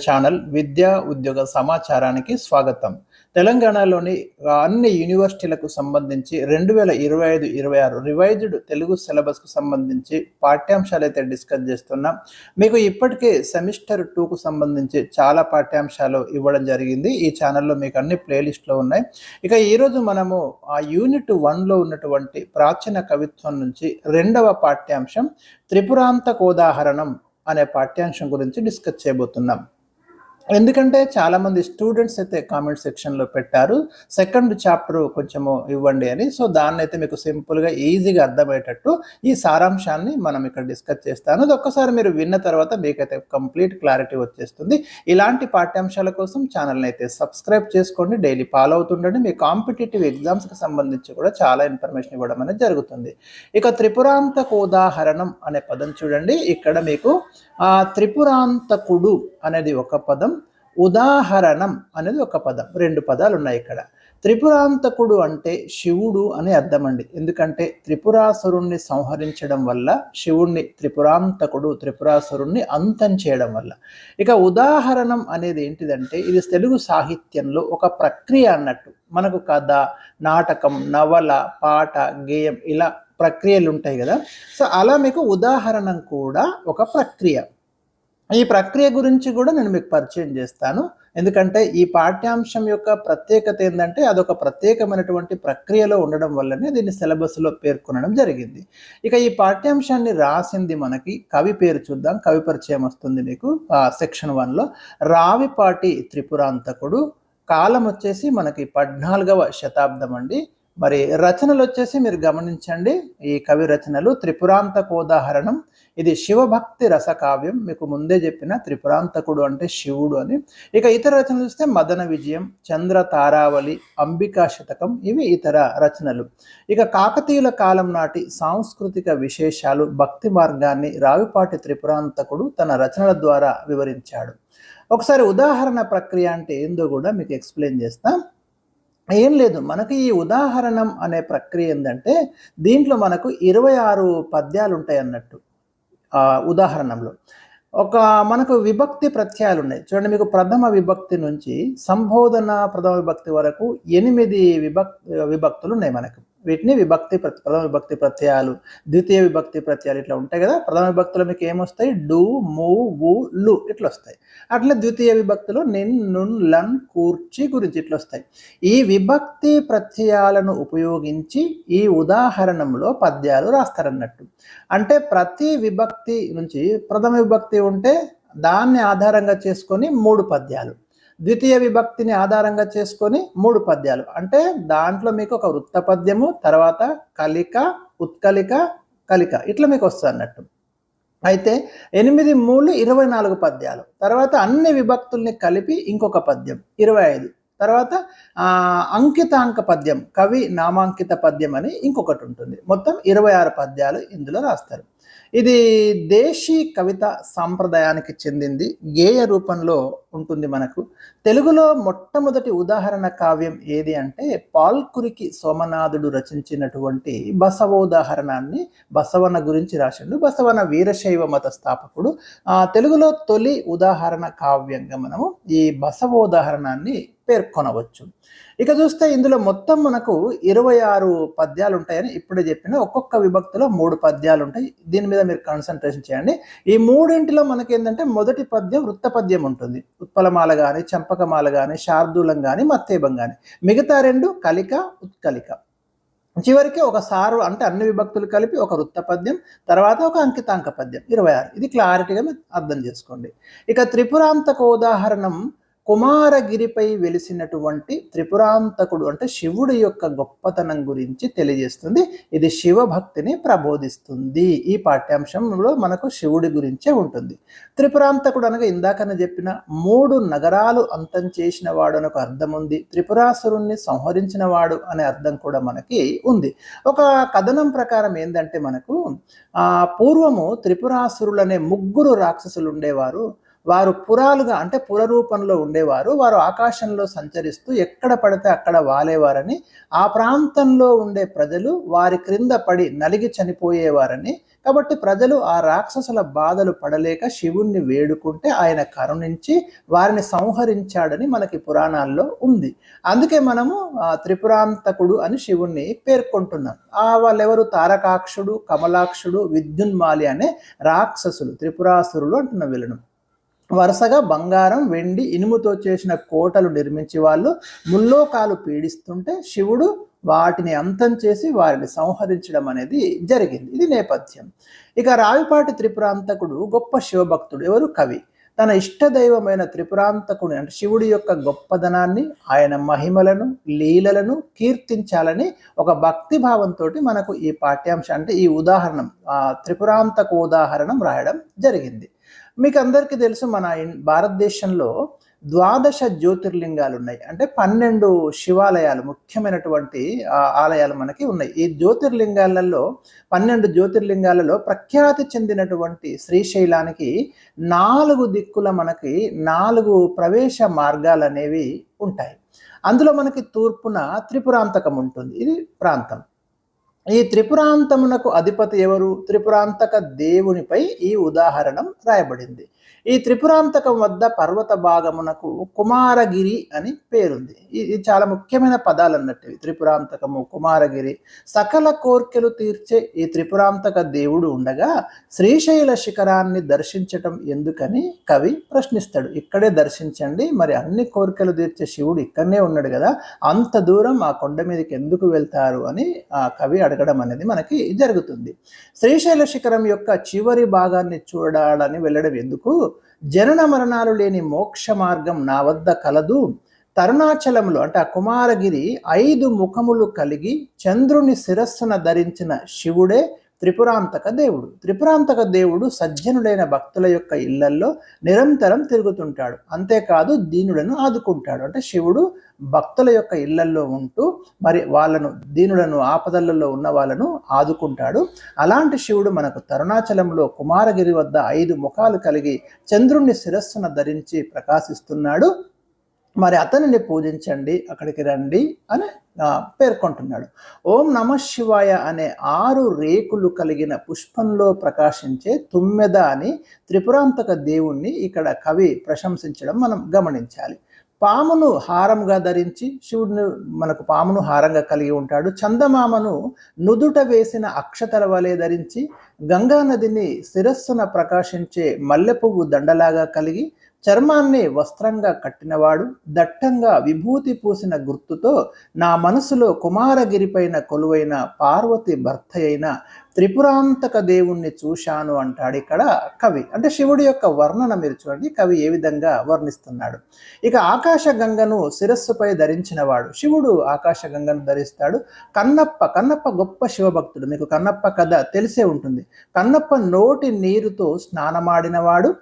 Channel విద్యా ఉద్యోగ సమాచారానికి స్వాగతం. తెలంగాణలోని అన్ని యూనివర్సిటీలకు సంబంధించి 2025-26 రివైజ్డ్ తెలుగు సిలబస్కు సంబంధించి పాఠ్యాంశాలు అయితే డిస్కస్ చేస్తున్నాం. మీకు ఇప్పటికే సెమిస్టర్ 2కు సంబంధించి చాలా పాఠ్యాంశాలు ఇవ్వడం జరిగింది. ఈ ఛానల్లో మీకు అన్ని ప్లేలిస్ట్లో ఉన్నాయి. ఇక ఈరోజు మనము ఆ యూనిట్ 1లో ఉన్నటువంటి ప్రాచీన కవిత్వం నుంచి రెండవ పాఠ్యాంశం త్రిపురాంతకోదాహరణం అనే పాఠ్యాంశం గురించి డిస్కస్ చేయబోతున్నాం. ఎందుకంటే చాలామంది స్టూడెంట్స్ అయితే కామెంట్ సెక్షన్లో పెట్టారు, సెకండ్ చాప్టర్ కొంచెము ఇవ్వండి అని. సో దాన్ని అయితే మీకు సింపుల్గా ఈజీగా అర్థమయ్యేటట్టు ఈ సారాంశాన్ని మనం ఇక్కడ డిస్కస్ చేస్తాను. అది ఒక్కసారి మీరు విన్న తర్వాత మీకైతే కంప్లీట్ క్లారిటీ వచ్చేస్తుంది. ఇలాంటి పాఠ్యాంశాల కోసం ఛానల్ని అయితే సబ్స్క్రైబ్ చేసుకోండి, డైలీ ఫాలో అవుతుండండి. మీ కాంపిటేటివ్ ఎగ్జామ్స్కి సంబంధించి కూడా చాలా ఇన్ఫర్మేషన్ ఇవ్వడం అనేది జరుగుతుంది. ఇక త్రిపురాంతకోదాహరణం అనే పదం చూడండి. ఇక్కడ మీకు త్రిపురాంతకుడు అనేది ఒక పదం, ఉదాహరణం అనేది ఒక పదం, రెండు పదాలు ఉన్నాయి ఇక్కడ. త్రిపురాంతకుడు అంటే శివుడు అని అర్థం అండి. ఎందుకంటే త్రిపురాసురుణ్ణి సంహరించడం వల్ల శివుణ్ణి త్రిపురాంతకుడు, అంతం చేయడం వల్ల. ఇక ఉదాహరణం అనేది ఏంటిదంటే ఇది తెలుగు సాహిత్యంలో ఒక ప్రక్రియ అన్నట్టు. మనకు కథ, నాటకం, నవల, పాట, గేయం ఇలా ప్రక్రియలు ఉంటాయి కదా. సో అలా మీకు ఉదాహరణం కూడా ఒక ప్రక్రియ. ఈ ప్రక్రియ గురించి కూడా నేను మీకు పరిచయం చేస్తాను. ఎందుకంటే ఈ పాఠ్యాంశం యొక్క ప్రత్యేకత ఏంటంటే అదొక ప్రత్యేకమైనటువంటి ప్రక్రియలో ఉండడం వల్లనే దీన్ని సిలబస్లో పేర్కొనడం జరిగింది. ఇక ఈ పాఠ్యాంశాన్ని రాసింది మనకి కవి పేరు చూద్దాం. కవి పరిచయం వస్తుంది మీకు సెక్షన్ 1లో. రావిపాటి త్రిపురాంతకుడు. కాలం వచ్చేసి మనకి 14వ శతాబ్దం అండి. మరి రచనలు వచ్చేసి మీరు గమనించండి, ఈ కవి రచనలు త్రిపురాంతకోదాహరణం ఇది శివభక్తి రసకావ్యం. మీకు ముందే చెప్పిన త్రిపురాంతకుడు అంటే శివుడు అని. ఇక ఇతర రచనలు చూస్తే మదన విజయం, చంద్ర తారావళి, అంబికా శతకం ఇవి ఇతర రచనలు. ఇక కాకతీయుల కాలం నాటి సాంస్కృతిక విశేషాలు, భక్తి మార్గాన్ని రావిపాటి త్రిపురాంతకుడు తన రచనల ద్వారా వివరించాడు. ఒకసారి ఉదాహరణ ప్రక్రియ అంటే ఏందో కూడా మీకు ఎక్స్ప్లెయిన్ చేస్తా. ఏం లేదు, మనకు ఈ ఉదాహరణం అనే ప్రక్రియ ఏంటంటే దీంట్లో మనకు 26 పద్యాలు ఉంటాయి అన్నట్టు. ఉదాహరణంలో మనకు విభక్తి ప్రత్యయాలు ఉన్నాయి చూడండి. మీకు ప్రథమ విభక్తి నుంచి సంబోధన ప్రథమ విభక్తి వరకు 8 విభక్తులు ఉన్నాయి మనకు. వీటిని ప్రథమ విభక్తి ప్రత్యయాలు, ద్వితీయ విభక్తి ప్రత్యయాలు ఇట్లా ఉంటాయి కదా. ప్రథమ విభక్తిలో మీకు ఏమొస్తాయి? డు, ము, వు, లు ఇట్లా వస్తాయి. అట్లా ద్వితీయ విభక్తిలో నిన్, నున్, లన్, కూర్చి గురించి ఇట్లా వస్తాయి. ఈ విభక్తి ప్రత్యయాలను ఉపయోగించి ఈ ఉదాహరణంలో పద్యాలు రాస్తారన్నట్టు. అంటే ప్రతి విభక్తి నుంచి ప్రథమ విభక్తి ఉంటే దాన్ని ఆధారంగా చేసుకొని 3 పద్యాలు, ద్వితీయ విభక్తిని ఆధారంగా చేసుకొని 3 పద్యాలు. అంటే దాంట్లో మీకు ఒక వృత్త పద్యము, తర్వాత కలిక, ఉత్కలిక, కలిక ఇట్లా మీకు వస్తుంది అన్నట్టు. అయితే 8 3 24 పద్యాలు. తర్వాత అన్ని విభక్తుల్ని కలిపి ఇంకొక పద్యం 25. తర్వాత అంకితాంక పద్యం, కవి నామాంకిత పద్యం అని ఇంకొకటి ఉంటుంది. మొత్తం 26 పద్యాలు ఇందులో రాస్తారు. ఇది దేశీ కవిత సాంప్రదాయానికి చెందింది, గేయ రూపంలో ఉంటుంది. మనకు తెలుగులో మొట్టమొదటి ఉదాహరణ కావ్యం ఏది అంటే పాల్కురికి సోమనాథుడు రచించినటువంటి బసవోదాహరణాన్ని బసవన గురించి రాసిండు. బసవన వీరశైవ మత స్థాపకుడు. తెలుగులో తొలి ఉదాహరణ కావ్యంగా మనము ఈ బసవోదాహరణాన్ని పేర్కొనవచ్చు. ఇక చూస్తే ఇందులో మొత్తం మనకు 26 పద్యాలు ఉంటాయని ఇప్పుడే చెప్పిన. ఒక్కొక్క విభక్తిలో 3 పద్యాలు ఉంటాయి. దీని మీద మీరు కాన్సన్ట్రేషన్ చేయండి. ఈ మూడింటిలో మనకి ఏంటంటే మొదటి పద్యం వృత్త పద్యం ఉంటుంది. ఉత్పలమాల కానీ, చంపకమాల కానీ, శార్దూలం కానీ, మత్తేబం కానీ. మిగతా 2 కలిక, ఉత్కలిక. చివరికి ఒక సారు అంటే అన్ని విభక్తులు కలిపి ఒక వృత్త పద్యం, తర్వాత ఒక అంకితాంక పద్యం 26. ఇది క్లారిటీగా మీరు అర్థం చేసుకోండి. ఇక త్రిపురాంతకోదాహరణం కుమారగిరిపై వెలిసినటువంటి త్రిపురాంతకుడు అంటే శివుడి యొక్క గొప్పతనం గురించి తెలియజేస్తుంది. ఇది శివభక్తిని ప్రబోధిస్తుంది. ఈ పాఠ్యాంశంలో మనకు శివుడి గురించే ఉంటుంది. త్రిపురాంతకుడు అనగా ఇందాకనే చెప్పిన 3 నగరాలు అంతం చేసిన వాడు అని ఒక అర్థం ఉంది. త్రిపురాసురుణ్ణి సంహరించిన వాడు అనే అర్థం కూడా మనకి ఉంది. ఒక కథనం ప్రకారం ఏంటంటే మనకు పూర్వము త్రిపురాసురులు అనే 3 రాక్షసులు ఉండేవారు. వారు పురాలుగా అంటే పురరూపంలో ఉండేవారు. వారు ఆకాశంలో సంచరిస్తూ ఎక్కడ పడితే అక్కడ వాలేవారని, ఆ ప్రాంతంలో ఉండే ప్రజలు వారి క్రింద పడి నలిగి చనిపోయేవారని కాబట్టి ప్రజలు ఆ రాక్షసుల బాధలు పడలేక శివుణ్ణి వేడుకుంటే ఆయన కరుణించి వారిని సంహరించాడని మనకి పురాణాల్లో ఉంది. అందుకే మనము త్రిపురాంతకుడు అని శివుణ్ణి పేర్కొంటున్నాం. వాళ్ళెవరు? తారకాక్షుడు, కమలాక్షుడు, విద్యున్మాలి అనే రాక్షసులు, త్రిపురాసురులు అంటున్న వీళ్ళను. వరుసగా బంగారం, వెండి, ఇనుముతో చేసిన కోటలు నిర్మించి వాళ్ళు ముల్లోకాలు పీడిస్తుంటే శివుడు వాటిని అంతం చేసి వారిని సంహరించడం అనేది జరిగింది. ఇది నేపథ్యం. ఇక రావిపాటి త్రిపురాంతకుడు గొప్ప శివభక్తుడు. ఎవరు? కవి. తన ఇష్టదైవమైన త్రిపురాంతకుని అంటే శివుడి యొక్క గొప్పదనాన్ని, ఆయన మహిమలను, లీలలను కీర్తించాలని ఒక భక్తి భావంతో మనకు ఈ పాఠ్యాంశం అంటే ఈ ఉదాహరణం, త్రిపురాంతక ఉదాహరణం రాయడం జరిగింది. మీకు అందరికీ తెలుసు, మన భారతదేశంలో 12 జ్యోతిర్లింగాలు ఉన్నాయి. అంటే 12 శివాలయాలు, ముఖ్యమైనటువంటి ఆలయాలు మనకి ఉన్నాయి. ఈ జ్యోతిర్లింగాలలో 12 జ్యోతిర్లింగాలలో ప్రఖ్యాతి చెందినటువంటి శ్రీశైలానికి 4 దిక్కుల మనకి 4 ప్రవేశ మార్గాలు అనేవి ఉంటాయి. అందులో మనకి తూర్పున త్రిపురాంతకం ఉంటుంది. ఇది ప్రాంతం. ఈ త్రిపురాంతమునకు అధిపతి ఎవరు? త్రిపురాంతక దేవునిపై ఈ ఉదాహరణం రాయబడింది. ఈ త్రిపురాంతకం వద్ద పర్వత భాగమునకు కుమారగిరి అని పేరుంది. ఇది చాలా ముఖ్యమైన పదాలు అన్నట్టు. త్రిపురాంతకము, కుమారగిరి. సకల కోర్కెలు తీర్చే ఈ త్రిపురాంతక దేవుడు ఉండగా శ్రీశైల శిఖరాన్ని దర్శించటం ఎందుకని కవి ప్రశ్నిస్తాడు. ఇక్కడే దర్శించండి, మరి అన్ని కోరికలు తీర్చే శివుడు ఇక్కడనే ఉన్నాడు కదా, అంత దూరం ఆ కొండ మీదకి ఎందుకు వెళ్తారు అని ఆ కవి అడగడం అనేది మనకి జరుగుతుంది. శ్రీశైల శిఖరం యొక్క చివరి భాగాన్ని చూడాలని వెళ్ళడం ఎందుకు? జనన మరణాలు లేని మోక్ష మార్గం నా వద్ద కలదు. తరుణాచలంలో అంటే ఆ కుమారగిరి 5 ముఖములు కలిగి చంద్రుని శిరస్సున ధరించిన శివుడే త్రిపురాంతక దేవుడు. త్రిపురాంతక దేవుడు సజ్జనుడైన భక్తుల యొక్క ఇళ్లల్లో నిరంతరం తిరుగుతుంటాడు. అంతేకాదు దీనులను ఆదుకుంటాడు. అంటే శివుడు భక్తుల యొక్క ఇళ్లల్లో ఉంటూ మరి వాళ్ళను, దీనులను, ఆపదలలో ఉన్న వాళ్ళను ఆదుకుంటాడు. అలాంటి శివుడు మనకు తరుణాచలంలో కుమారగిరి వద్ద 5 ముఖాలు కలిగి చంద్రుణ్ణి శిరస్సున ధరించి ప్రకాశిస్తున్నాడు. మరి అతనిని పూజించండి, అక్కడికి రండి అని పేర్కొంటున్నాడు. ఓం నమ శివాయ అనే 6 రేకులు కలిగిన పుష్పంలో ప్రకాశించే తుమ్మెద అని త్రిపురాంతక దేవుణ్ణి ఇక్కడ కవి ప్రశంసించడం మనం గమనించాలి. పామును హారంగా ధరించి శివుడిని మనకు పామును హారంగా కలిగి ఉంటాడు. చందమామను నుదుట వేసిన అక్షతల వలె ధరించి గంగా నదిని శిరస్సున ప్రకాశించే మల్లె పువ్వు దండలాగా కలిగి చర్మాన్ని వస్త్రంగా కట్టినవాడు, దట్టంగా విభూతి పూసిన గుర్తుతో నా మనసులో కుమారగిరిపైన కొలువైన పార్వతి భర్త అయిన త్రిపురాంతక దేవుణ్ణి చూశాను అంటాడు ఇక్కడ కవి. అంటే శివుడి యొక్క వర్ణన మీరు చూడండి, కవి ఏ విధంగా వర్ణిస్తున్నాడు. ఇక ఆకాశగంగను శిరస్సుపై ధరించినవాడు శివుడు. ఆకాశగంగను ధరిస్తాడు. కన్నప్ప గొప్ప శివభక్తుడు. మీకు కన్నప్ప కథ తెలిసే ఉంటుంది. కన్నప్ప నోటి నీరుతో స్నానమాడినవాడు,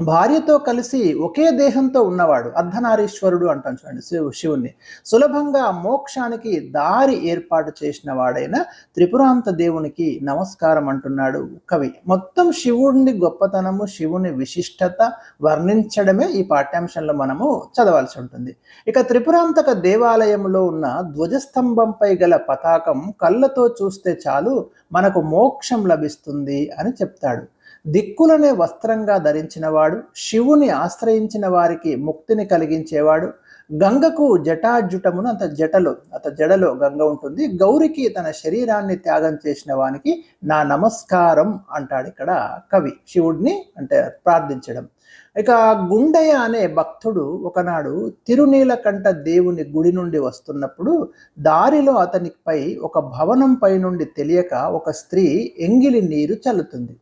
భార్యతో కలిసి ఒకే దేహంతో ఉన్నవాడు, అర్ధనారీశ్వరుడు అంటాం చూడండి శివుణ్ణి. సులభంగా మోక్షానికి దారి ఏర్పాటు చేసిన వాడైన త్రిపురాంత దేవునికి నమస్కారం అంటున్నాడు కవి. మొత్తం శివుడిని గొప్పతనము, శివుని విశిష్టత వర్ణించడమే ఈ పాఠ్యాంశంలో మనము చదవాల్సి ఉంటుంది. ఇక త్రిపురాంతక దేవాలయంలో ఉన్న ధ్వజస్తంభంపై గల పతాకం కళ్ళతో చూస్తే చాలు మనకు మోక్షం లభిస్తుంది అని చెప్తాడు. దిక్కులనే వస్త్రంగా ధరించినవాడు, శివుని ఆశ్రయించిన వారికి ముక్తిని కలిగించేవాడు. గంగకు జటాజుటమును జడలో గంగ ఉంటుంది. గౌరికి తన శరీరాన్ని త్యాగం చేసిన వానికి నా నమస్కారం అంటాడు ఇక్కడ కవి, శివుడిని అంటే ప్రార్థించడం. ఇక గుండయ్య అనే భక్తుడు ఒకనాడు తిరునీలకంఠ దేవుని గుడి నుండి వస్తున్నప్పుడు దారిలో అతనిపై ఒక భవనం పై నుండి తెలియక ఒక స్త్రీ ఎంగిలి నీరు చల్లుతుంది.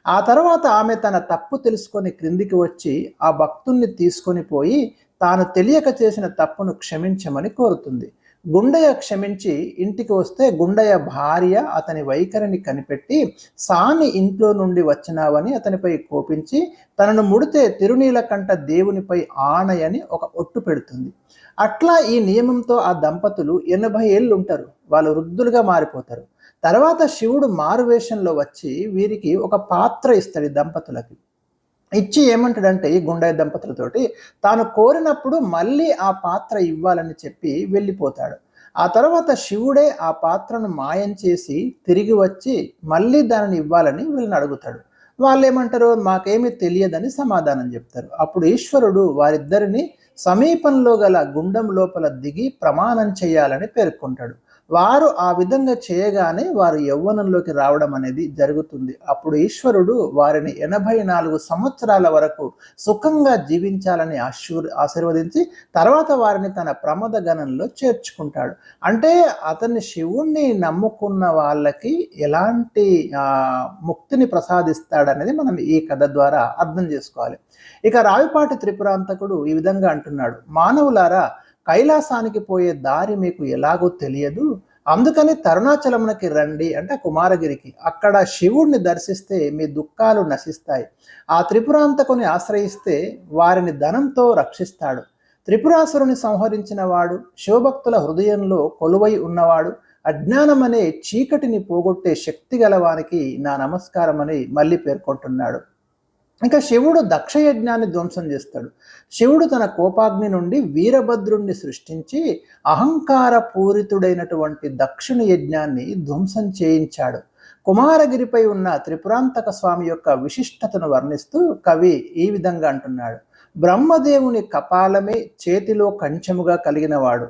ఆ తర్వాత ఆమె తన తప్పు తెలుసుకొని క్రిందికి వచ్చి ఆ భక్తుణ్ణి తీసుకొని పోయి తాను తెలియక చేసిన తప్పును క్షమించమని కోరుతుంది. గుండయ్య క్షమించి ఇంటికి వస్తే గుండయ్య భార్య అతని వైఖరిని కనిపెట్టి సాని ఇంట్లో నుండి వచ్చినావని అతనిపై కోపించి తనను ముడితే తిరునీలకంఠ దేవునిపై ఆనయని ఒక ఒట్టు పెడుతుంది. అట్లా ఈ నియమంతో ఆ దంపతులు 80 ఏళ్ళు ఉంటారు. వాళ్ళు వృద్ధులుగా మారిపోతారు. తర్వాత శివుడు మారువేషంలో వచ్చి వీరికి ఒక పాత్ర ఇస్తాడు దంపతులకి. ఇచ్చి ఏమంటాడంటే ఈ గుండయ్య దంపతులతోటి తాను కోరినప్పుడు మళ్ళీ ఆ పాత్ర ఇవ్వాలని చెప్పి వెళ్ళిపోతాడు. ఆ తర్వాత శివుడే ఆ పాత్రను మాయం చేసి తిరిగి వచ్చి మళ్ళీ దానిని ఇవ్వాలని వీళ్ళని అడుగుతాడు. వాళ్ళేమంటారు, మాకేమీ తెలియదని సమాధానం చెప్తారు. అప్పుడు ఈశ్వరుడు వారిద్దరిని సమీపంలో గల గుండం లోపల దిగి ప్రమాణం చేయాలని పేర్కొంటాడు. వారు ఆ విధంగా చేయగానే వారు యవ్వనంలోకి రావడం అనేది జరుగుతుంది. అప్పుడు ఈశ్వరుడు వారిని 84 సంవత్సరాల వరకు సుఖంగా జీవించాలని ఆశీర్వదించి తర్వాత వారిని తన ప్రమద గణంలో చేర్చుకుంటాడు. అంటే అతన్ని శివుణ్ణి నమ్ముకున్న వాళ్ళకి ఎలాంటి ముక్తిని ప్రసాదిస్తాడనేది మనం ఈ కథ ద్వారా అర్థం చేసుకోవాలి. ఇక రావిపాటి త్రిపురాంతకుడు ఈ విధంగా అంటున్నాడు, మానవులారా, కైలాసానికి పోయే దారి మీకు ఎలాగో తెలియదు, అందుకని తరుణాచలమునకి రండి, అంటే కుమారగిరికి. అక్కడ శివుణ్ణి దర్శిస్తే మీ దుఃఖాలు నశిస్తాయి. ఆ త్రిపురాంతకుని ఆశ్రయిస్తే వారిని ధనంతో రక్షిస్తాడు. త్రిపురాసురుని సంహరించిన వాడు, శివభక్తుల హృదయంలో కొలువై ఉన్నవాడు, అజ్ఞానమనే చీకటిని పోగొట్టే శక్తి గలవానికి నా నమస్కారం అని మళ్ళీ పేర్కొంటున్నాడు. ఇంకా శివుడు దక్షయజ్ఞాన్ని ధ్వంసం చేస్తాడు. శివుడు తన కోపాగ్ని నుండి వీరభద్రుణ్ణి సృష్టించి అహంకార పూరితుడైనటువంటి దక్షుని యజ్ఞాన్ని ధ్వంసం చేయించాడు. కుమారగిరిపై ఉన్న త్రిపురాంతక స్వామి యొక్క విశిష్టతను వర్ణిస్తూ కవి ఈ విధంగా అంటున్నాడు, బ్రహ్మదేవుని కపాలమే చేతిలో కంచెముగా కలిగినవాడు,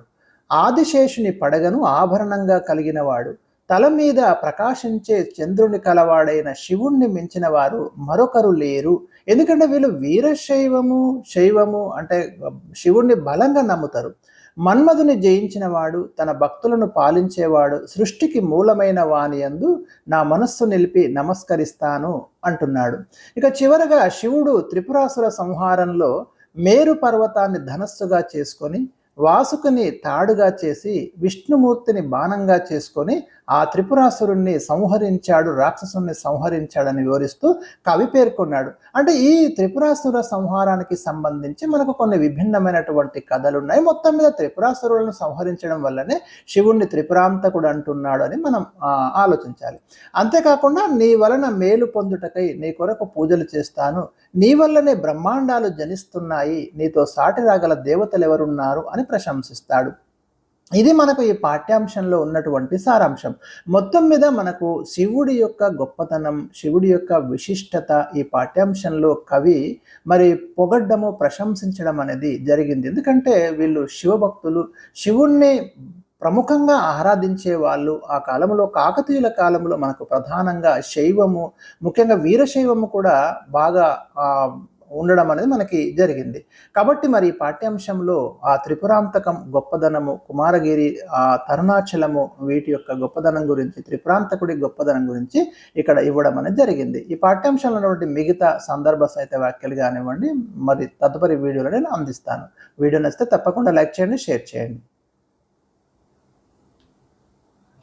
ఆదిశేషుని పడగను ఆభరణంగా కలిగినవాడు, తల మీద ప్రకాశించే చంద్రుని కలవాడైన శివుణ్ణి మించిన వారు మరొకరు లేరు. ఎందుకంటే వీళ్ళు వీరశైవము శైవము అంటే శివుణ్ణి బలంగా నమ్ముతారు. మన్మధుని జయించిన వాడు, తన భక్తులను పాలించేవాడు, సృష్టికి మూలమైన వాని యందు నా మనస్సు నిలిపి నమస్కరిస్తాను అంటున్నాడు. ఇక చివరగా శివుడు త్రిపురాసుర సంహారంలో మేరు పర్వతాన్ని ధనస్సుగా చేసుకొని, వాసుకుని తాడుగా చేసి, విష్ణుమూర్తిని బాణంగా చేసుకొని ఆ త్రిపురాసురుణ్ణి సంహరించాడు, రాక్షసుని సంహరించాడని వివరిస్తూ కవి పేర్కొన్నాడు. అంటే ఈ త్రిపురాసుర సంహారానికి సంబంధించి మనకు కొన్ని విభిన్నమైనటువంటి కథలు ఉన్నాయి. మొత్తం మీద త్రిపురాసురులను సంహరించడం వల్లనే శివుణ్ణి త్రిపురాంతకుడు అంటున్నాడు అని మనం ఆలోచించాలి. అంతేకాకుండా నీ వలన మేలు పొందుటకై నీ కొరకు పూజలు చేస్తాను, నీ వల్లనే బ్రహ్మాండాలు జనిస్తున్నాయి, నీతో సాటి రాగల దేవతలు ఎవరున్నారు అని ప్రశంసిస్తాడు. ఇది మనకు ఈ పాఠ్యాంశంలో ఉన్నటువంటి సారాంశం. మొత్తం మీద మనకు శివుడి యొక్క గొప్పతనం, శివుడి యొక్క విశిష్టత ఈ పాఠ్యాంశంలో కవి మరి పొగడ్డము, ప్రశంసించడం అనేది జరిగింది. ఎందుకంటే వీళ్ళు శివభక్తులు, శివుణ్ణి ప్రముఖంగా ఆరాధించే వాళ్ళు. ఆ కాలంలో కాకతీయుల కాలంలో మనకు ప్రధానంగా శైవము, ముఖ్యంగా వీరశైవము కూడా బాగా ఉండడం అనేది మనకి జరిగింది. కాబట్టి మరి ఈ పాఠ్యాంశంలో ఆ త్రిపురాంతకం గొప్పదనము, కుమారగిరి, ఆ తరుణాచలము, వీటి యొక్క గొప్పదనం గురించి, త్రిపురాంతకుడి గొప్పదనం గురించి ఇక్కడ ఇవ్వడం అనేది జరిగింది. ఈ పాఠ్యాంశంలో ఉన్నటువంటి మిగతా సందర్భ సహిత వ్యాఖ్యలు కానివ్వండి మరి తదుపరి వీడియోలో నేను అందిస్తాను. వీడియో నచ్చితే తప్పకుండా లైక్ చేయండి, షేర్ చేయండి.